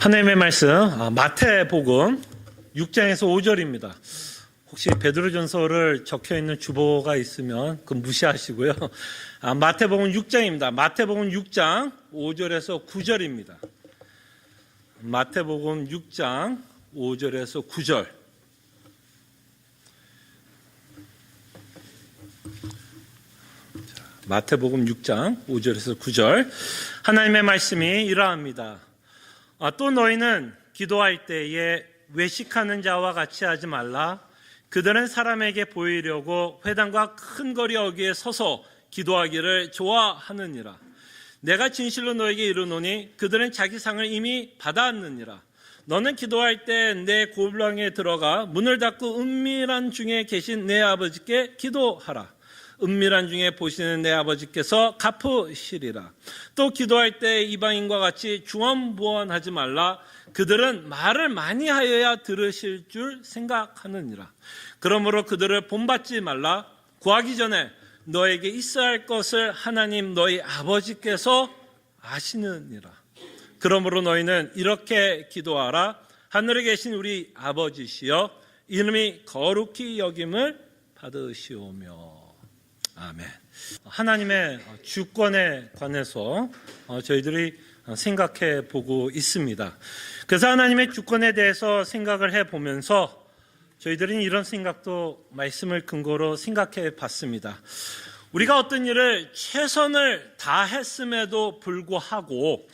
하나님의 말씀 마태복음 6장에서 5절입니다. 혹시 베드로전서를 적혀있는 주보가 있으면 그 무시하시고요. 마태복음 6장입니다. 마태복음 6장 5절에서 9절입니다. 마태복음 6장 5절에서 9절. 마태복음 6장 5절에서 9절. 하나님의 말씀이 이러합니다. 또 너희는 기도할 때에 외식하는 자와 같이 하지 말라. 그들은 사람에게 보이려고 회당과 큰 거리 어귀에 서서 기도하기를 좋아하느니라. 내가 진실로 너에게 이르노니 그들은 자기 상을 이미 받았느니라. 너는 기도할 때 내 고방에 들어가 문을 닫고 은밀한 중에 계신 내 아버지께 기도하라. 은밀한 중에 보시는 내 아버지께서 갚으시리라. 또 기도할 때 이방인과 같이 중언부언하지 말라. 그들은 말을 많이 하여야 들으실 줄 생각하느니라. 그러므로 그들을 본받지 말라. 구하기 전에 너에게 있어야 할 것을 하나님 너희 아버지께서 아시느니라. 그러므로 너희는 이렇게 기도하라. 하늘에 계신 우리 아버지시여 이름이 거룩히 여김을 받으시오며. 아멘. 하나님의 주권에 관해서 저희들이 생각해 보고 있습니다. 그래서 하나님의 주권에 대해서 생각을 해보면서 저희들은 이런 생각도 말씀을 근거로 생각해 봤습니다. 우리가 어떤 일을 최선을 다했음에도 불구하고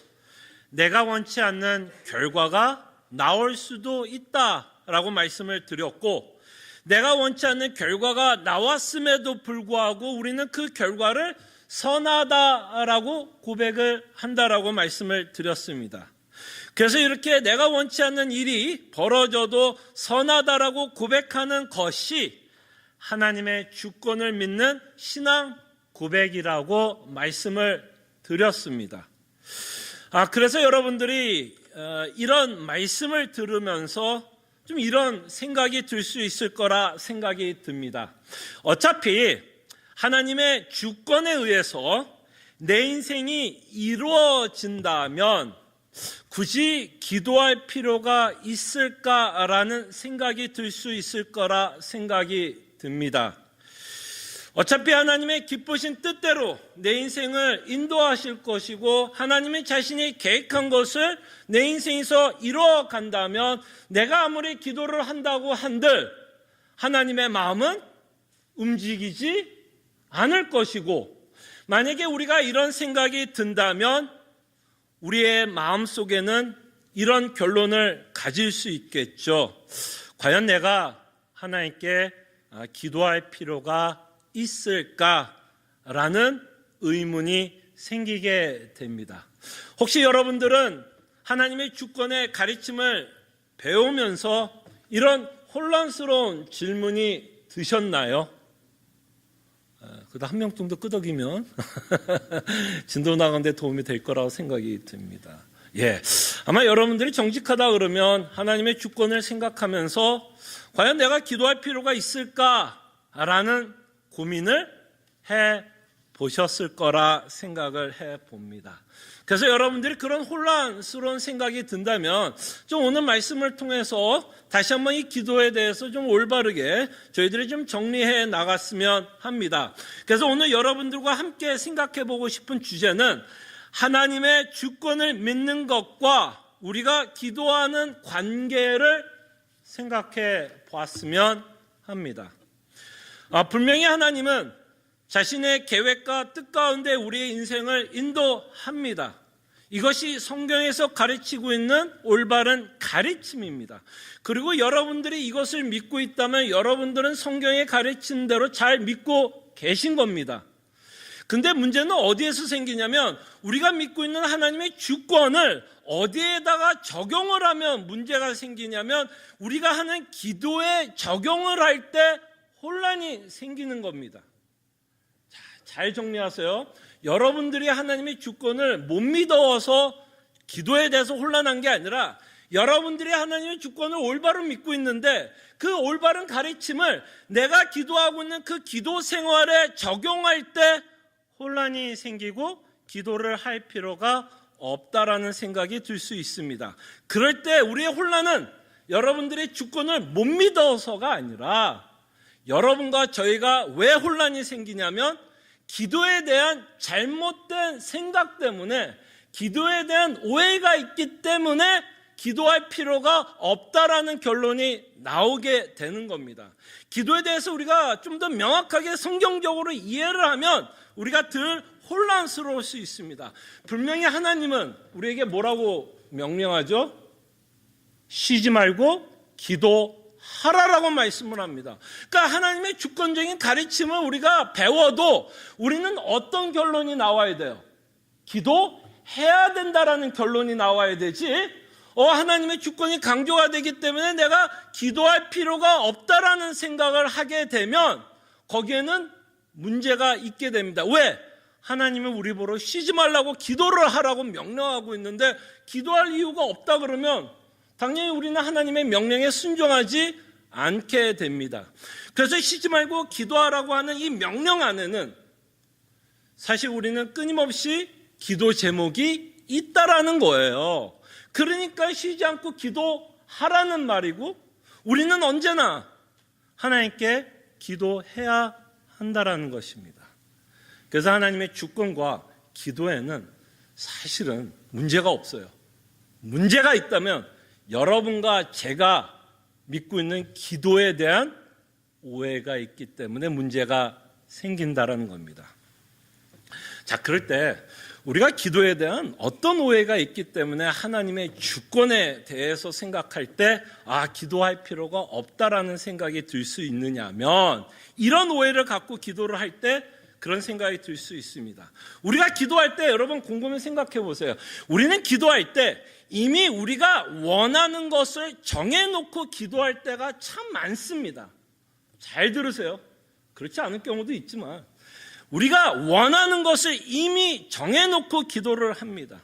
내가 원치 않는 결과가 나올 수도 있다라고 말씀을 드렸고, 내가 원치 않는 결과가 나왔음에도 불구하고 우리는 그 결과를 선하다라고 고백을 한다라고 말씀을 드렸습니다. 그래서 이렇게 내가 원치 않는 일이 벌어져도 선하다라고 고백하는 것이 하나님의 주권을 믿는 신앙 고백이라고 말씀을 드렸습니다. 그래서 여러분들이 이런 말씀을 들으면서 좀 이런 생각이 들 수 있을 거라 생각이 듭니다. 어차피 하나님의 주권에 의해서 내 인생이 이루어진다면 굳이 기도할 필요가 있을까라는 생각이 들 수 있을 거라 생각이 듭니다. 어차피 하나님의 기쁘신 뜻대로 내 인생을 인도하실 것이고 하나님이 자신이 계획한 것을 내 인생에서 이루어간다면 내가 아무리 기도를 한다고 한들 하나님의 마음은 움직이지 않을 것이고, 만약에 우리가 이런 생각이 든다면 우리의 마음속에는 이런 결론을 가질 수 있겠죠. 과연 내가 하나님께 기도할 필요가 있을까라는 의문이 생기게 됩니다. 혹시 여러분들은 하나님의 주권의 가르침을 배우면서 이런 혼란스러운 질문이 드셨나요? 그래도 한 명 정도 끄덕이면 진도 나가는 데 도움이 될 거라고 생각이 듭니다. 아마 여러분들이 정직하다 그러면 하나님의 주권을 생각하면서 과연 내가 기도할 필요가 있을까라는 고민을 해 보셨을 거라 생각을 해 봅니다. 그래서 여러분들이 그런 혼란스러운 생각이 든다면 좀 오늘 말씀을 통해서 다시 한번 이 기도에 대해서 좀 올바르게 저희들이 좀 정리해 나갔으면 합니다. 그래서 오늘 여러분들과 함께 생각해 보고 싶은 주제는 하나님의 주권을 믿는 것과 우리가 기도하는 관계를 생각해 보았으면 합니다. 분명히 하나님은 자신의 계획과 뜻 가운데 우리의 인생을 인도합니다. 이것이 성경에서 가르치고 있는 올바른 가르침입니다. 그리고 여러분들이 이것을 믿고 있다면 여러분들은 성경에 가르친 대로 잘 믿고 계신 겁니다. 근데 문제는 어디에서 생기냐면 우리가 믿고 있는 하나님의 주권을 어디에다가 적용을 하면 문제가 생기냐면 우리가 하는 기도에 적용을 할 때 혼란이 생기는 겁니다. 잘 정리하세요. 여러분들이 하나님의 주권을 못 믿어서 기도에 대해서 혼란한 게 아니라 여러분들이 하나님의 주권을 올바로 믿고 있는데 그 올바른 가르침을 내가 기도하고 있는 그 기도 생활에 적용할 때 혼란이 생기고 기도를 할 필요가 없다라는 생각이 들 수 있습니다. 그럴 때 우리의 혼란은 여러분들의 주권을 못 믿어서가 아니라 여러분과 저희가 왜 혼란이 생기냐면 기도에 대한 잘못된 생각 때문에, 기도에 대한 오해가 있기 때문에 기도할 필요가 없다라는 결론이 나오게 되는 겁니다. 기도에 대해서 우리가 좀 더 명확하게 성경적으로 이해를 하면 우리가 덜 혼란스러울 수 있습니다. 분명히 하나님은 우리에게 뭐라고 명령하죠? 쉬지 말고 기도하라라고 말씀을 합니다. 그러니까 하나님의 주권적인 가르침을 우리가 배워도 우리는 어떤 결론이 나와야 돼요? 기도해야 된다라는 결론이 나와야 되지, 하나님의 주권이 강조가 되기 때문에 내가 기도할 필요가 없다라는 생각을 하게 되면 거기에는 문제가 있게 됩니다. 왜? 하나님은 우리 보러 쉬지 말라고 기도를 하라고 명령하고 있는데 기도할 이유가 없다 그러면 당연히 우리는 하나님의 명령에 순종하지 않게 됩니다. 그래서 쉬지 말고 기도하라고 하는 이 명령 안에는 사실 우리는 끊임없이 기도 제목이 있다라는 거예요. 그러니까 쉬지 않고 기도하라는 말이고 우리는 언제나 하나님께 기도해야 한다라는 것입니다. 그래서 하나님의 주권과 기도에는 사실은 문제가 없어요. 문제가 있다면 여러분과 제가 믿고 있는 기도에 대한 오해가 있기 때문에 문제가 생긴다라는 겁니다. 자, 그럴 때 우리가 기도에 대한 어떤 오해가 있기 때문에 하나님의 주권에 대해서 생각할 때 기도할 필요가 없다라는 생각이 들 수 있느냐면 이런 오해를 갖고 기도를 할 때 그런 생각이 들 수 있습니다. 우리가 기도할 때 여러분 곰곰이 생각해 보세요. 우리는 기도할 때 이미 우리가 원하는 것을 정해놓고 기도할 때가 참 많습니다. 잘 들으세요. 그렇지 않을 경우도 있지만 우리가 원하는 것을 이미 정해놓고 기도를 합니다.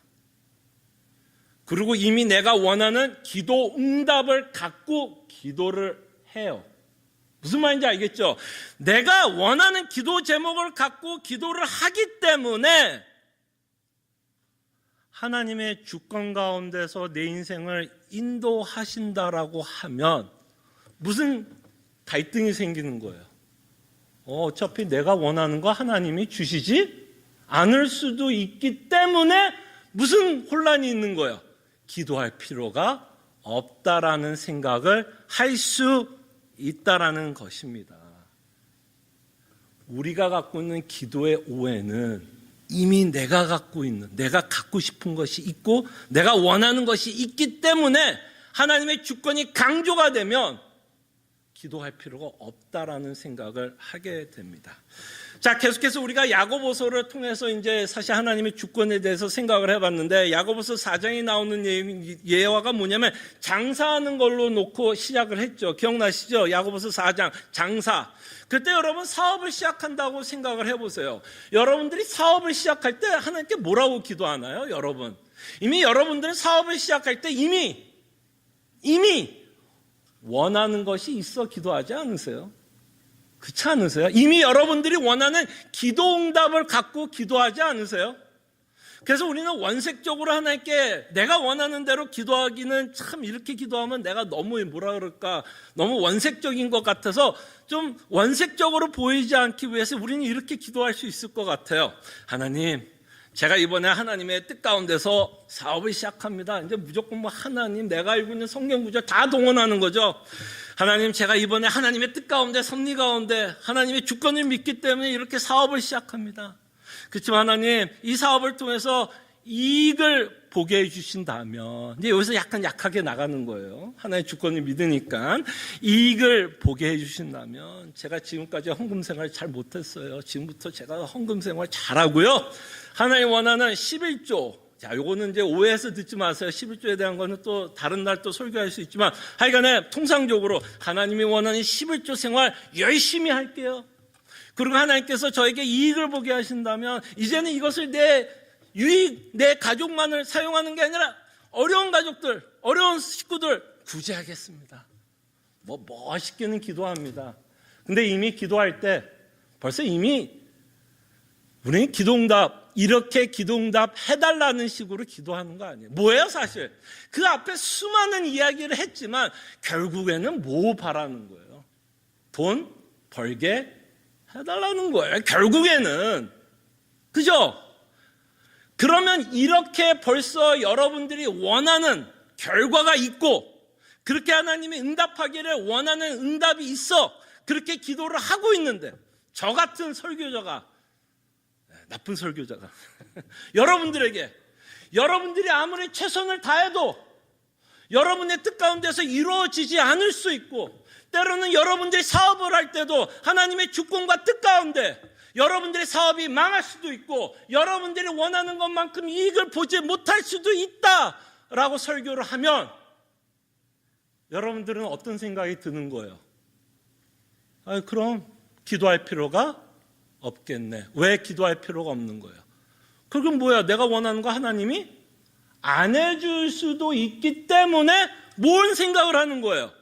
그리고 이미 내가 원하는 기도 응답을 갖고 기도를 해요. 무슨 말인지 알겠죠? 내가 원하는 기도 제목을 갖고 기도를 하기 때문에 하나님의 주권 가운데서 내 인생을 인도하신다라고 하면 무슨 갈등이 생기는 거예요. 어차피 내가 원하는 거 하나님이 주시지 않을 수도 있기 때문에 무슨 혼란이 있는 거예요? 기도할 필요가 없다라는 생각을 할 수 있다라는 것입니다. 우리가 갖고 있는 기도의 오해는 이미 내가 갖고 있는, 내가 갖고 싶은 것이 있고 내가 원하는 것이 있기 때문에 하나님의 주권이 강조가 되면 기도할 필요가 없다라는 생각을 하게 됩니다. 자, 계속해서 우리가 야고보서를 통해서 이제 사실 하나님의 주권에 대해서 생각을 해봤는데 야고보서 4장에 나오는 예화가 뭐냐면 장사하는 걸로 놓고 시작을 했죠. 기억나시죠? 야고보서 4장 장사. 그때 여러분 사업을 시작한다고 생각을 해보세요. 여러분들이 사업을 시작할 때 하나님께 뭐라고 기도하나요? 여러분 이미 여러분들은 사업을 시작할 때 이미 원하는 것이 있어 기도하지 않으세요? 그렇지 않으세요? 이미 여러분들이 원하는 기도 응답을 갖고 기도하지 않으세요? 그래서 우리는 원색적으로 하나님께 내가 원하는 대로 기도하기는 참 이렇게 기도하면 내가 너무 뭐라 그럴까 너무 원색적인 것 같아서 좀 원색적으로 보이지 않기 위해서 우리는 이렇게 기도할 수 있을 것 같아요. 하나님, 제가 이번에 하나님의 뜻 가운데서 사업을 시작합니다. 이제 무조건 하나님 내가 알고 있는 성경 구절 다 동원하는 거죠. 하나님, 제가 이번에 하나님의 뜻 가운데 섭리 가운데 하나님의 주권을 믿기 때문에 이렇게 사업을 시작합니다. 그렇지만 하나님, 이 사업을 통해서 이익을 보게 해주신다면 이제 여기서 약간 약하게 나가는 거예요. 하나님의 주권을 믿으니까 이익을 보게 해주신다면 제가 지금까지 헌금 생활 잘 못했어요. 지금부터 제가 헌금 생활 잘하고요. 하나님 원하는 11조. 자, 요거는 이제 오해해서 듣지 마세요. 11조에 대한 거는 또 다른 날 또 설교할 수 있지만 하여간에 통상적으로 하나님이 원하는 11조 생활 열심히 할게요. 그리고 하나님께서 저에게 이익을 보게 하신다면 이제는 이것을 내 유익, 내 가족만을 사용하는 게 아니라 어려운 가족들, 어려운 식구들 구제하겠습니다. 멋있게는 기도합니다. 근데 이미 기도할 때 벌써 이미 우리는 기도응답 이렇게 기도응답 해달라는 식으로 기도하는 거 아니에요. 뭐예요 사실? 그 앞에 수많은 이야기를 했지만 결국에는 뭐 바라는 거예요? 돈 벌게 해달라는 거예요. 결국에는. 그죠? 그러면 이렇게 벌써 여러분들이 원하는 결과가 있고 그렇게 하나님이 응답하기를 원하는 응답이 있어. 그렇게 기도를 하고 있는데 저 같은 설교자가, 나쁜 설교자가 여러분들에게 여러분들이 아무리 최선을 다해도 여러분의 뜻 가운데서 이루어지지 않을 수 있고 때로는 여러분들이 사업을 할 때도 하나님의 주권과 뜻 가운데 여러분들의 사업이 망할 수도 있고 여러분들이 원하는 것만큼 이익을 보지 못할 수도 있다라고 설교를 하면 여러분들은 어떤 생각이 드는 거예요? 그럼 기도할 필요가 없겠네. 왜 기도할 필요가 없는 거예요? 그건 뭐야? 내가 원하는 거 하나님이 안 해줄 수도 있기 때문에 뭔 생각을 하는 거예요?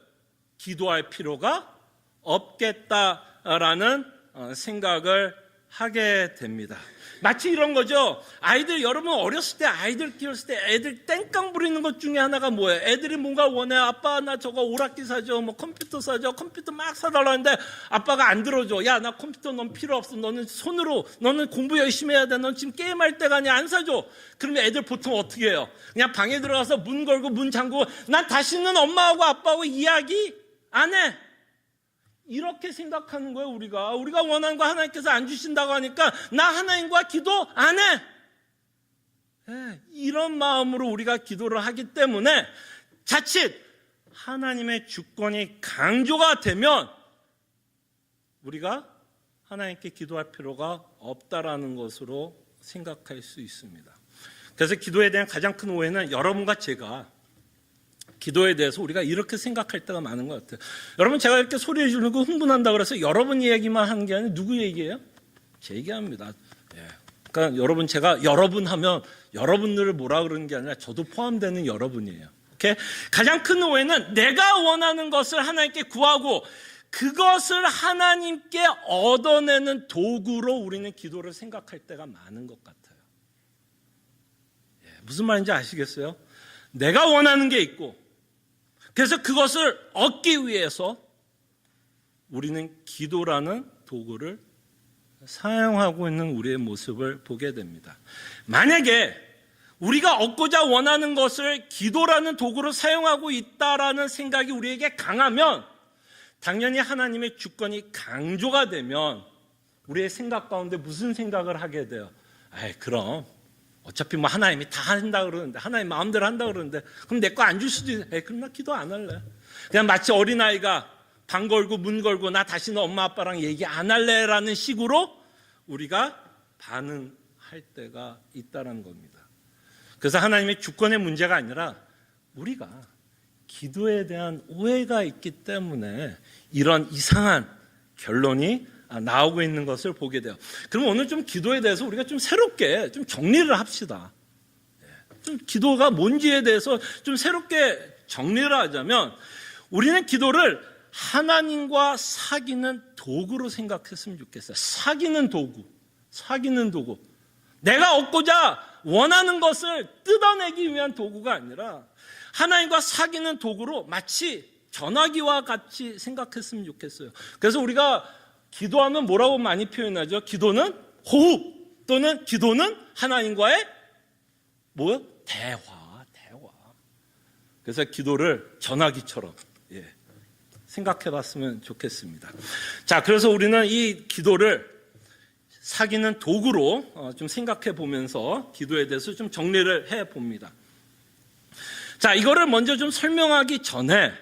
기도할 필요가 없겠다라는 생각을 하게 됩니다. 마치 이런 거죠. 아이들, 여러분 어렸을 때 아이들 키웠을 때 애들 땡깡 부리는 것 중에 하나가 뭐예요? 애들이 뭔가 원해. 아빠 나 저거 오락기 사줘, 뭐 컴퓨터 사줘. 컴퓨터 막 사달라 하는데 아빠가 안 들어줘. 야, 나 컴퓨터 넌 필요 없어. 너는 손으로, 너는 공부 열심히 해야 돼. 넌 지금 게임할 때가 아니야. 안 사줘. 그러면 애들 보통 어떻게 해요? 그냥 방에 들어가서 문 걸고 문 잠그고 난 다시는 엄마하고 아빠하고 이야기 안 해. 이렇게 생각하는 거예요. 우리가 원하는 거 하나님께서 안 주신다고 하니까 나 하나님과 기도 안 해. 이런 마음으로 우리가 기도를 하기 때문에 자칫 하나님의 주권이 강조가 되면 우리가 하나님께 기도할 필요가 없다라는 것으로 생각할 수 있습니다. 그래서 기도에 대한 가장 큰 오해는 여러분과 제가 기도에 대해서 우리가 이렇게 생각할 때가 많은 것 같아요. 여러분, 제가 이렇게 소리 지르고 흥분한다 그래서 여러분 얘기만 하는 게 아니라 누구 얘기예요? 제 얘기합니다. 그러니까 여러분, 제가 여러분 하면 여러분들을 뭐라 그러는 게 아니라 저도 포함되는 여러분이에요. 오케이? 가장 큰 오해는 내가 원하는 것을 하나님께 구하고 그것을 하나님께 얻어내는 도구로 우리는 기도를 생각할 때가 많은 것 같아요. 무슨 말인지 아시겠어요? 내가 원하는 게 있고 그래서 그것을 얻기 위해서 우리는 기도라는 도구를 사용하고 있는 우리의 모습을 보게 됩니다. 만약에 우리가 얻고자 원하는 것을 기도라는 도구로 사용하고 있다라는 생각이 우리에게 강하면 당연히 하나님의 주권이 강조가 되면 우리의 생각 가운데 무슨 생각을 하게 돼요? 그럼 어차피 뭐 하나님이 다 한다 그러는데 하나님 마음대로 한다 그러는데 그럼 내 거 안 줄 수도 있어. 그럼 나 기도 안 할래. 그냥 마치 어린아이가 방 걸고 문 걸고 나 다시는 엄마 아빠랑 얘기 안 할래라는 식으로 우리가 반응할 때가 있다는 겁니다. 그래서 하나님의 주권의 문제가 아니라 우리가 기도에 대한 오해가 있기 때문에 이런 이상한 결론이 나오고 있는 것을 보게 돼요. 그럼 오늘 좀 기도에 대해서 우리가 좀 새롭게 좀 정리를 합시다. 좀 기도가 뭔지에 대해서 좀 새롭게 정리를 하자면 우리는 기도를 하나님과 사귀는 도구로 생각했으면 좋겠어요. 사귀는 도구. 내가 얻고자 원하는 것을 뜯어내기 위한 도구가 아니라 하나님과 사귀는 도구로 마치 전화기와 같이 생각했으면 좋겠어요. 그래서 우리가 기도하면 뭐라고 많이 표현하죠? 기도는 호흡 또는 기도는 하나님과의 뭐요? 대화. 그래서 기도를 전화기처럼 생각해 봤으면 좋겠습니다. 자, 그래서 우리는 이 기도를 사귀는 도구로 좀 생각해 보면서 기도에 대해서 좀 정리를 해 봅니다. 자, 이거를 먼저 좀 설명하기 전에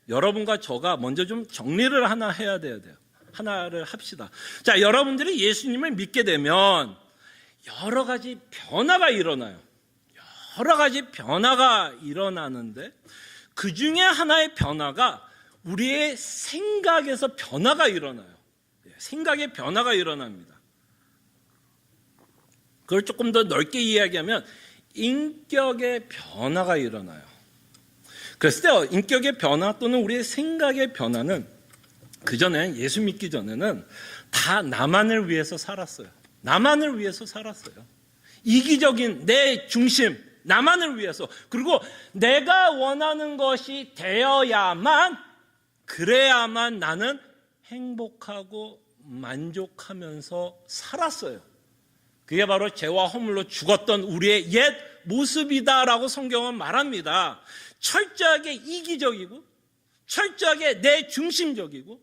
여러분과 저가 먼저 좀 정리를 하나 해야 돼요. 하나를 합시다. 자, 여러분들이 예수님을 믿게 되면 여러 가지 변화가 일어나요. 여러 가지 변화가 일어나는데 그 중에 하나의 변화가 우리의 생각에서 변화가 일어나요. 생각의 변화가 일어납니다. 그걸 조금 더 넓게 이야기하면 인격의 변화가 일어나요. 그랬을 때 인격의 변화 또는 우리의 생각의 변화는 그전에 예수 믿기 전에는 다 나만을 위해서 살았어요. 나만을 위해서 살았어요. 이기적인 내 중심, 나만을 위해서, 그리고 내가 원하는 것이 되어야만, 그래야만 나는 행복하고 만족하면서 살았어요. 그게 바로 죄와 허물로 죽었던 우리의 옛 모습이다라고 성경은 말합니다. 철저하게 이기적이고 철저하게 내 중심적이고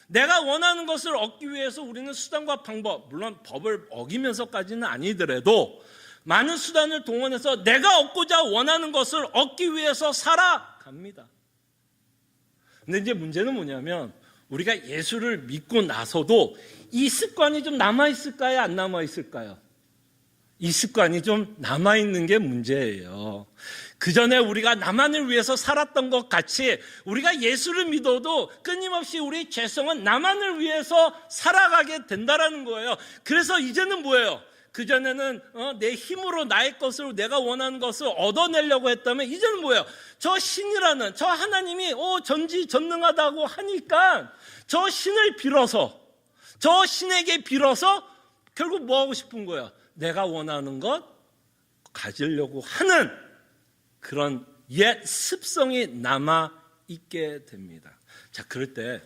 내가 원하는 것을 얻기 위해서 우리는 수단과 방법, 물론 법을 어기면서까지는 아니더라도 많은 수단을 동원해서 내가 얻고자 원하는 것을 얻기 위해서 살아갑니다. 근데 이제 문제는 뭐냐면 우리가 예수를 믿고 나서도 이 습관이 좀 남아있을까요? 안 남아있을까요? 이 습관이 좀 남아있는 게 문제예요. 그 전에 우리가 나만을 위해서 살았던 것 같이 우리가 예수를 믿어도 끊임없이 우리 죄성은 나만을 위해서 살아가게 된다는 거예요. 그래서 이제는 뭐예요? 그전에는 내 힘으로 나의 것으로 내가 원하는 것을 얻어내려고 했다면 이제는 뭐예요? 저 신이라는 저 하나님이 전지전능하다고 하니까 저 신을 빌어서 저 신에게 빌어서 결국 뭐 하고 싶은 거야? 내가 원하는 것 가지려고 하는 그런 옛 습성이 남아있게 됩니다. 자, 그럴 때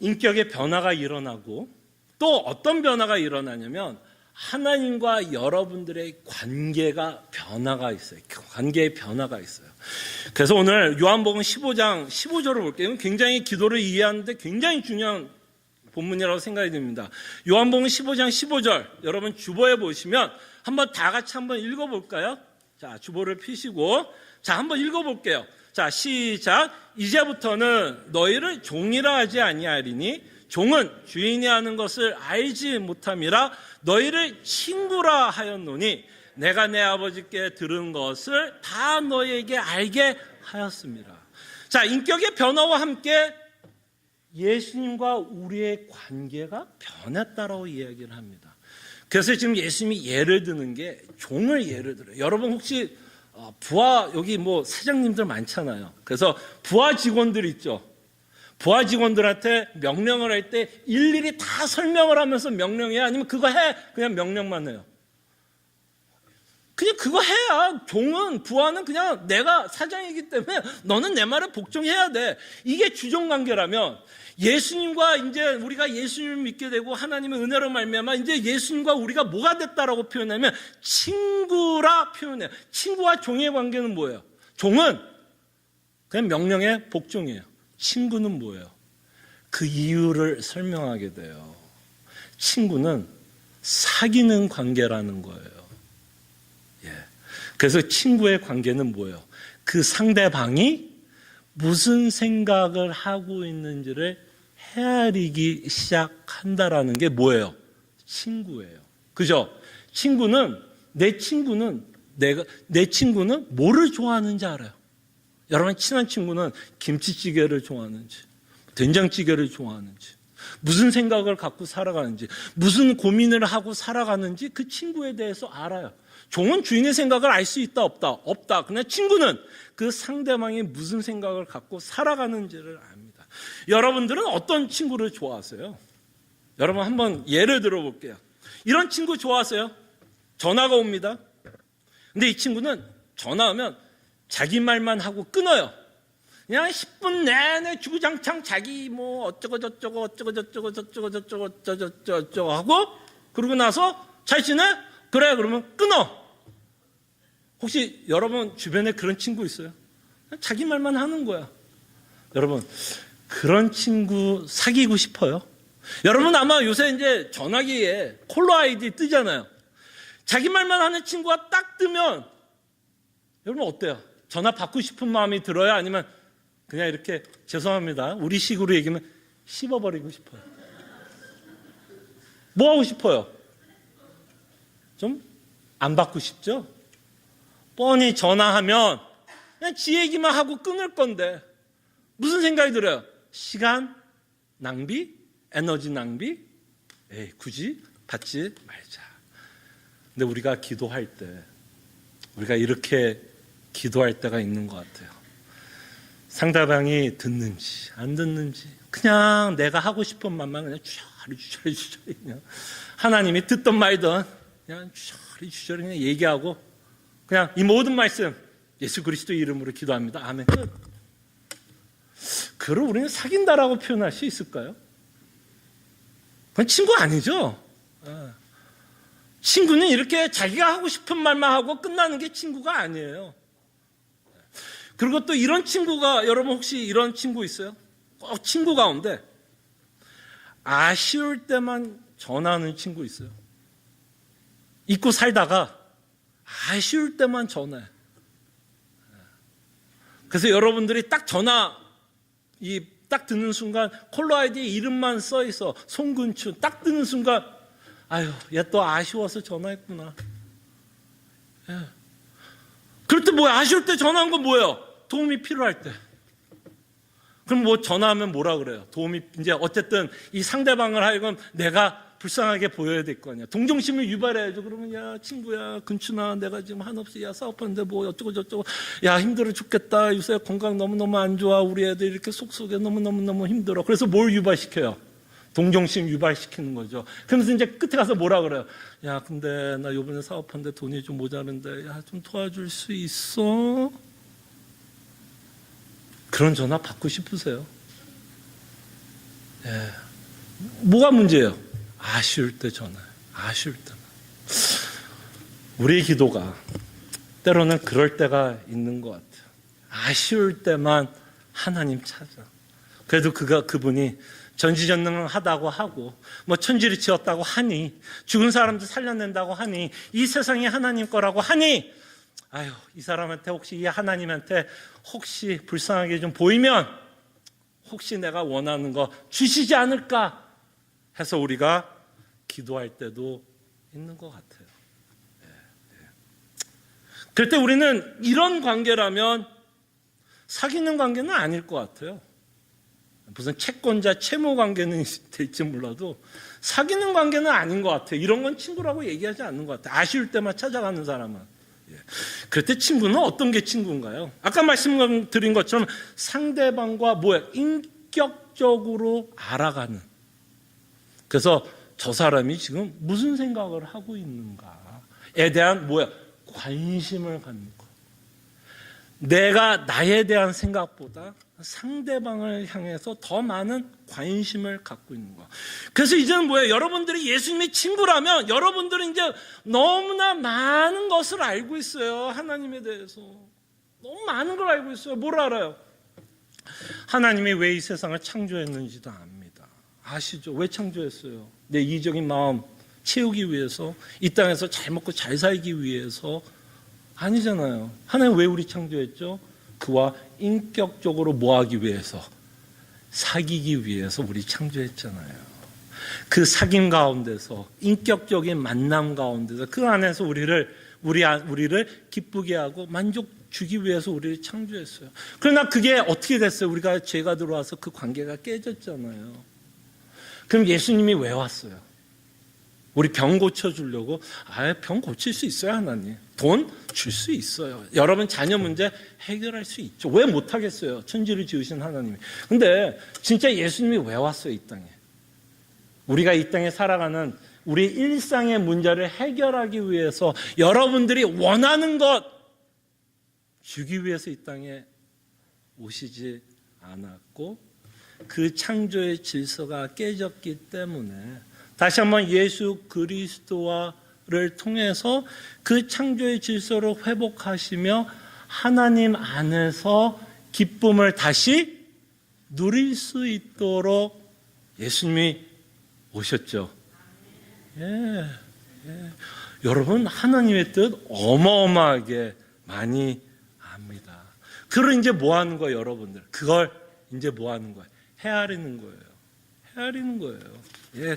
인격의 변화가 일어나고 또 어떤 변화가 일어나냐면 하나님과 여러분들의 관계가 변화가 있어요. 관계의 변화가 있어요. 그래서 오늘 요한복음 15장 15절을 볼게요. 굉장히 기도를 이해하는데 굉장히 중요한 본문이라고 생각이 듭니다. 요한복음 15장 15절 여러분 주보에 보시면 한번 다 같이 한번 읽어볼까요? 자, 주보를 펴시고 자, 한번 읽어볼게요. 자, 시작. 이제부터는 너희를 종이라 하지 아니하리니 종은 주인이 하는 것을 알지 못함이라 너희를 친구라 하였노니 내가 내 아버지께 들은 것을 다 너희에게 알게 하였습니다. 자, 인격의 변화와 함께 예수님과 우리의 관계가 변했다라고 이야기를 합니다. 그래서 지금 예수님이 예를 드는 게 종을 예를 들어요. 여러분 혹시 부하 여기 뭐 사장님들 많잖아요. 그래서 부하 직원들 있죠. 부하 직원들한테 명령을 할 때 일일이 다 설명을 하면서 명령해야 아니면 그거 해 그냥 명령만 해요. 그냥 그거 해야 종은 부하는 그냥 내가 사장이기 때문에 너는 내 말에 복종해야 돼. 이게 주종관계라면 예수님과 이제 우리가 예수님을 믿게 되고 하나님의 은혜로 말미암아 이제 예수님과 우리가 뭐가 됐다라고 표현하면 친구라 표현해요. 친구와 종의 관계는 뭐예요? 종은 그냥 명령에 복종해요. 친구는 뭐예요? 그 이유를 설명하게 돼요. 친구는 사귀는 관계라는 거예요. 예. 그래서 친구의 관계는 뭐예요? 그 상대방이 무슨 생각을 하고 있는지를 헤아리기 시작한다라는 게 뭐예요? 친구예요. 그죠? 내 친구는 뭐를 좋아하는지 알아요. 여러분 친한 친구는 김치찌개를 좋아하는지 된장찌개를 좋아하는지 무슨 생각을 갖고 살아가는지 무슨 고민을 하고 살아가는지 그 친구에 대해서 알아요. 종은 주인의 생각을 알 수 있다 없다. 그냥 친구는 그 상대방이 무슨 생각을 갖고 살아가는지를 압니다. 여러분들은 어떤 친구를 좋아하세요? 여러분 한번 예를 들어볼게요. 이런 친구 좋아하세요? 전화가 옵니다. 근데 이 친구는 전화하면 자기 말만 하고 끊어요. 그냥 10분 내내 주구장창 자기 뭐 어쩌고 저쩌고 하고 그러고 나서 잘 지내? 그래 그러면 끊어. 혹시 여러분 주변에 그런 친구 있어요? 자기 말만 하는 거야. 여러분 그런 친구 사귀고 싶어요? 여러분 아마 요새 이제 전화기에 콜러 아이디 뜨잖아요. 자기 말만 하는 친구가 딱 뜨면 여러분 어때요? 전화 받고 싶은 마음이 들어요? 아니면 그냥 이렇게 죄송합니다. 우리 식으로 얘기하면 씹어버리고 싶어요. 뭐 하고 싶어요? 좀 안 받고 싶죠? 뻔히 전화하면 그냥 지 얘기만 하고 끊을 건데 무슨 생각이 들어요? 시간 낭비? 에너지 낭비? 에이 굳이 받지 말자. 근데 우리가 기도할 때 우리가 이렇게 기도할 때가 있는 것 같아요. 상대방이 듣는지 안 듣는지 그냥 내가 하고 싶은 말만 그냥 주저리 그냥 하나님이 듣던 말든 그냥 주저리 그냥 얘기하고 그냥 이 모든 말씀 예수 그리스도 이름으로 기도합니다. 아멘. 끝. 그걸 우리는 사귄다라고 표현할 수 있을까요? 그건 친구 아니죠. 친구는 이렇게 자기가 하고 싶은 말만 하고 끝나는 게 친구가 아니에요. 그리고 또 이런 친구가, 여러분 혹시 이런 친구 있어요? 꼭 친구 가운데 아쉬울 때만 전화하는 친구 있어요. 잊고 살다가 아쉬울 때만 전화해. 그래서 여러분들이 딱 전화 딱 듣는 순간 콜러 아이디에 이름만 써 있어. 송근춘 딱 듣는 순간 아유, 얘 또 아쉬워서 전화했구나. 예. 그럴 때 뭐야? 아쉬울 때 전화한 건 뭐예요? 도움이 필요할 때. 그럼 뭐 전화하면 뭐라 그래요? 도움이 이제 어쨌든 이 상대방을 하여금 내가 불쌍하게 보여야 될 거 아니야. 동정심을 유발해야죠. 그러면 야 친구야 근춘아 내가 지금 한없이 야 사업하는데 뭐 어쩌고 저쩌고 야 힘들어 죽겠다. 요새 건강 너무너무 안 좋아. 우리 애들 이렇게 속속에 너무너무 힘들어. 그래서 뭘 유발시켜요? 동정심 유발시키는 거죠. 그러면서 이제 끝에 가서 뭐라 그래요? 야 근데 나 요번에 사업하는데 돈이 좀 모자른데 야 좀 도와줄 수 있어? 그런 전화 받고 싶으세요? 예. 뭐가 문제예요? 아쉬울 때 전화해. 아쉬울 때만. 우리의 기도가 때로는 그럴 때가 있는 것 같아요. 아쉬울 때만 하나님 찾아. 그래도 그분이 전지전능하다고 하고 뭐 천지를 지었다고 하니 죽은 사람도 살려낸다고 하니 이 세상이 하나님 거라고 하니 아유 이 사람한테 혹시 이 하나님한테 혹시 불쌍하게 좀 보이면 혹시 내가 원하는 거 주시지 않을까 해서 우리가 기도할 때도 있는 것 같아요. 그럴 때 우리는 이런 관계라면 사귀는 관계는 아닐 것 같아요. 무슨 채권자 채무 관계는 될지 몰라도 사귀는 관계는 아닌 것 같아요. 이런 건 친구라고 얘기하지 않는 것 같아요. 아쉬울 때만 찾아가는 사람은. 그럴 때 친구는 어떤 게 친구인가요? 아까 말씀드린 것처럼 상대방과 인격적으로 알아가는. 그래서 저 사람이 지금 무슨 생각을 하고 있는가에 대한 관심을 갖는 것. 내가 나에 대한 생각보다 상대방을 향해서 더 많은 관심을 갖고 있는 것. 그래서 이제는 여러분들이 예수님의 친구라면 여러분들은 이제 너무나 많은 것을 알고 있어요. 하나님에 대해서. 너무 많은 걸 알고 있어요. 뭘 알아요? 하나님이 왜 이 세상을 창조했는지도 압니다. 아시죠? 왜 창조했어요? 내 이적인 마음 채우기 위해서, 이 땅에서 잘 먹고 잘 살기 위해서 아니잖아요. 하나님 왜 우리 창조했죠? 그와 인격적으로 뭐하기 위해서? 사귀기 위해서 우리 창조했잖아요. 그 사귐 가운데서, 인격적인 만남 가운데서 그 안에서 우리를 기쁘게 하고 만족 주기 위해서 우리를 창조했어요. 그러나 그게 어떻게 됐어요? 우리가 죄가 들어와서 그 관계가 깨졌잖아요. 그럼 예수님이 왜 왔어요? 우리 병 고쳐주려고? 병 고칠 수 있어요, 하나님. 돈 줄 수 있어요. 여러분 자녀 문제 해결할 수 있죠. 왜 못하겠어요? 천지를 지으신 하나님이. 근데 진짜 예수님이 왜 왔어요, 이 땅에? 우리가 이 땅에 살아가는 우리 일상의 문제를 해결하기 위해서 여러분들이 원하는 것 주기 위해서 이 땅에 오시지 않았고 그 창조의 질서가 깨졌기 때문에 다시 한번 예수 그리스도를 통해서 그 창조의 질서를 회복하시며 하나님 안에서 기쁨을 다시 누릴 수 있도록 예수님이 오셨죠. 여러분 하나님의 뜻 어마어마하게 많이 압니다. 그걸 이제 뭐 하는 거예요, 여러분들? 그걸 이제 뭐 하는 거예요? 헤아리는 거예요. 헤아리는 거예요.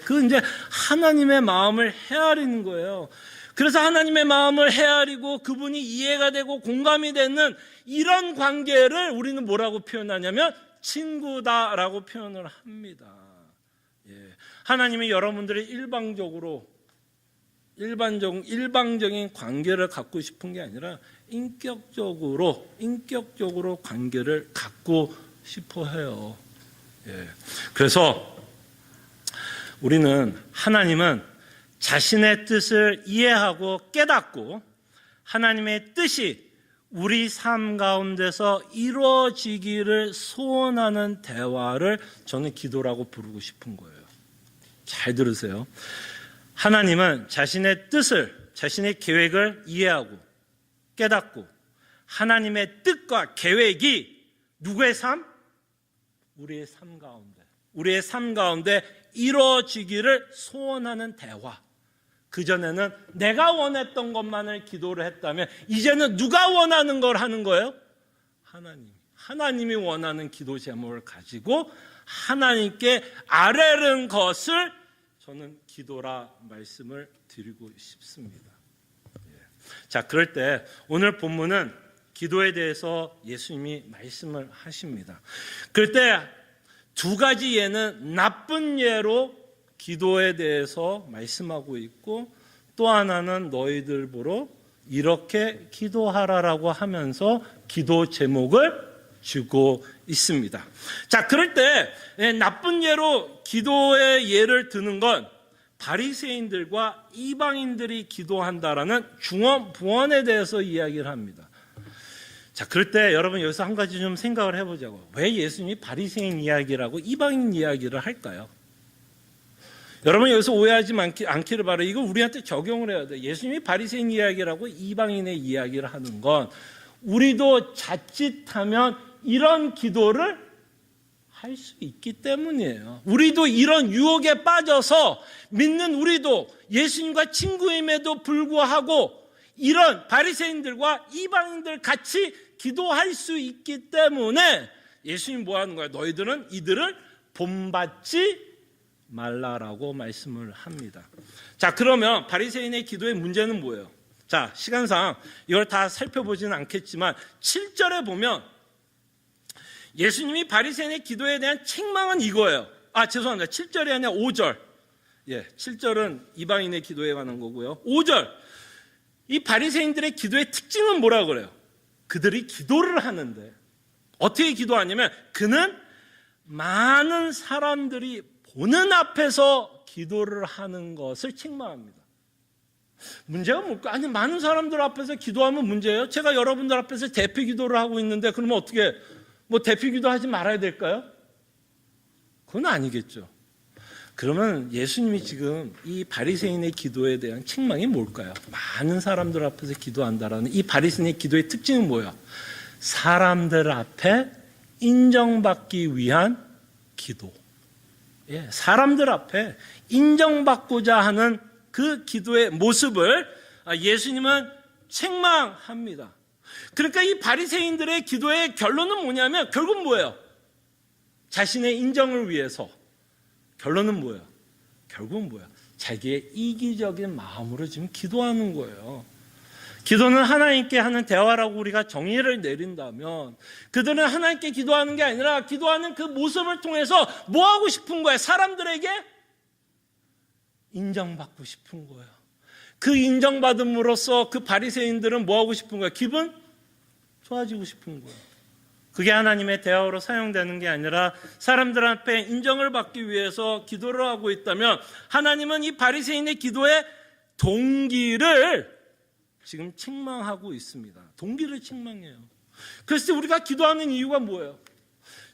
그 이제 하나님의 마음을 헤아리는 거예요. 그래서 하나님의 마음을 헤아리고 그분이 이해가 되고 공감이 되는 이런 관계를 우리는 뭐라고 표현하냐면 친구다라고 표현을 합니다. 하나님이 여러분들이 일방적인 관계를 갖고 싶은 게 아니라 인격적으로 관계를 갖고 싶어 해요. 그래서 우리는 하나님은 자신의 뜻을 이해하고 깨닫고 하나님의 뜻이 우리 삶 가운데서 이루어지기를 소원하는 대화를 저는 기도라고 부르고 싶은 거예요. 잘 들으세요. 하나님은 자신의 뜻을, 자신의 계획을 이해하고 깨닫고 하나님의 뜻과 계획이 누구의 삶? 우리의 삶 가운데 이루어지기를 소원하는 대화. 그전에는 내가 원했던 것만을 기도를 했다면 이제는 누가 원하는 걸 하는 거예요? 하나님이 원하는 기도 제목을 가지고 하나님께 아뢰는 것을 저는 기도라 말씀을 드리고 싶습니다. 자, 그럴 때 오늘 본문은 기도에 대해서 예수님이 말씀을 하십니다. 그럴 때 두 가지 예는 나쁜 예로 기도에 대해서 말씀하고 있고, 또 하나는 너희들 보러 이렇게 기도하라라고 하면서 기도 제목을 주고 있습니다. 자, 그럴 때 나쁜 예로 기도의 예를 드는 건 바리새인들과 이방인들이 기도한다라는 중언부언에 대해서 이야기를 합니다. 자, 그럴 때 여러분 여기서 한 가지 좀 생각을 해보자고. 왜 예수님이 바리새인 이야기라고 이방인 이야기를 할까요? 여러분 여기서 오해하지 않기를 바라요. 이거 우리한테 적용을 해야 돼요. 예수님이 바리새인 이야기라고 이방인의 이야기를 하는 건 우리도 자칫하면 이런 기도를 할 수 있기 때문이에요. 우리도 이런 유혹에 빠져서 믿는 우리도 예수님과 친구임에도 불구하고 이런 바리새인들과 이방인들 같이 기도할 수 있기 때문에 예수님 뭐 하는 거야? 너희들은 이들을 본받지 말라라고 말씀을 합니다. 자, 그러면 바리새인의 기도의 문제는 뭐예요? 자, 시간상 이걸 다 살펴보지는 않겠지만 7절에 보면 예수님이 바리새인의 기도에 대한 책망은 이거예요. 죄송합니다. 7절이 아니라 5절. 7절은 이방인의 기도에 관한 거고요. 5절. 이 바리새인들의 기도의 특징은 뭐라고 그래요? 그들이 기도를 하는데 어떻게 기도하냐면 그는 많은 사람들이 보는 앞에서 기도를 하는 것을 책망합니다. 문제가 뭘까? 아니, 많은 사람들 앞에서 기도하면 문제예요? 제가 여러분들 앞에서 대피 기도를 하고 있는데 그러면 어떻게 대피 기도하지 말아야 될까요? 그건 아니겠죠. 그러면 예수님이 지금 이 바리새인의 기도에 대한 책망이 뭘까요? 많은 사람들 앞에서 기도한다라는 이 바리새인의 기도의 특징은 뭐예요? 사람들 앞에 인정받기 위한 기도. 사람들 앞에 인정받고자 하는 그 기도의 모습을 예수님은 책망합니다. 그러니까 이 바리새인들의 기도의 결론은 뭐냐면 결국은 뭐예요? 자신의 인정을 위해서. 결론은 뭐예요? 결국은 뭐예요? 자기의 이기적인 마음으로 지금 기도하는 거예요. 기도는 하나님께 하는 대화라고 우리가 정의를 내린다면 그들은 하나님께 기도하는 게 아니라 기도하는 그 모습을 통해서 뭐 하고 싶은 거예요? 사람들에게 인정받고 싶은 거예요. 그 인정받음으로써 그 바리새인들은 뭐 하고 싶은 거예요? 기분 좋아지고 싶은 거예요. 그게 하나님의 대화로 사용되는 게 아니라 사람들 앞에 인정을 받기 위해서 기도를 하고 있다면 하나님은 이 바리새인의 기도의 동기를 지금 책망하고 있습니다. 동기를 책망해요. 그래서 우리가 기도하는 이유가 뭐예요?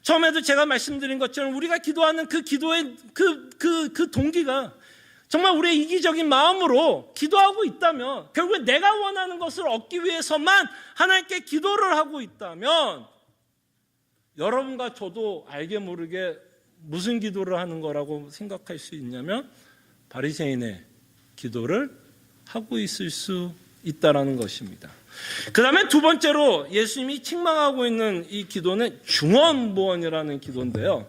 처음에도 제가 말씀드린 것처럼 우리가 기도하는 그 기도의 그 동기가 정말 우리의 이기적인 마음으로 기도하고 있다면 결국에 내가 원하는 것을 얻기 위해서만 하나님께 기도를 하고 있다면 여러분과 저도 알게 모르게 무슨 기도를 하는 거라고 생각할 수 있냐면 바리새인의 기도를 하고 있을 수 있다라는 것입니다. 그 다음에 두 번째로 예수님이 책망하고 있는 이 기도는 중언부언이라는 기도인데요.